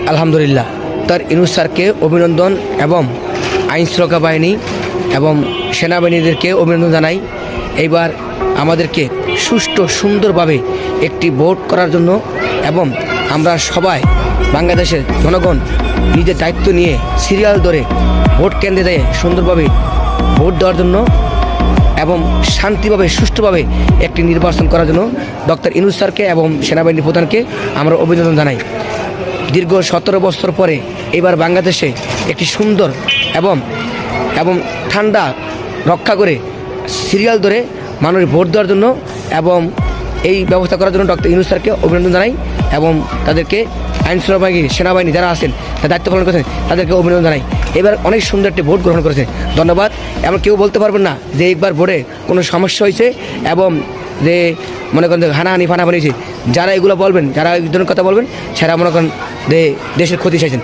আলহামদুলিল্লাহ তার ইউনূস স্যারকে অভিনন্দন এবং আইন শৃঙ্খলা বাহিনী এবং সেনাবাহিনীদেরকে অভিনন্দন জানাই। এইবার আমাদেরকে সুষ্ঠু সুন্দরভাবে একটি ভোট করার জন্য এবং আমরা সবাই বাংলাদেশের জনগণ নিজের দায়িত্ব নিয়ে সিরিয়াল ধরে ভোট কেন্দ্রে যেয়ে সুন্দরভাবে ভোট দেওয়ার জন্য এবং শান্তিভাবে সুষ্ঠুভাবে একটি নির্বাচন করার জন্য ডক্টর ইউনূস স্যারকে এবং সেনাবাহিনী প্রধানকে আমরা অভিনন্দন জানাই। দীর্ঘ 17 বছর পরে এবার বাংলাদেশে একটি সুন্দর এবং ঠান্ডা রক্ষা করে সিরিয়াল ধরে মানুষ ভোট দেওয়ার জন্য এবং এই ব্যবস্থা করার জন্য ডক্টর ইউনূস স্যারকে অভিনন্দন জানাই এবং তাদেরকে আইন শৃঙ্খলা বাহিনী সেনাবাহিনী যারা আছেন তারা দায়িত্ব পালন করেছেন তাদেরকে অভিনন্দন জানাই। এবার অনেক সুন্দর একটি ভোট গ্রহণ করেছে, ধন্যবাদ। এমন কেউ বলতে পারবেন না যে একবার ভোটে কোনো সমস্যা হয়েছে এবং যে মনে করেন হানাহানি ফানাফানি হয়েছে। যারা এগুলো বলবেন, যারা এই ধরনের কথা বলবেন, সেরা মনে করেন যে দেশের ক্ষতি চাইছেন।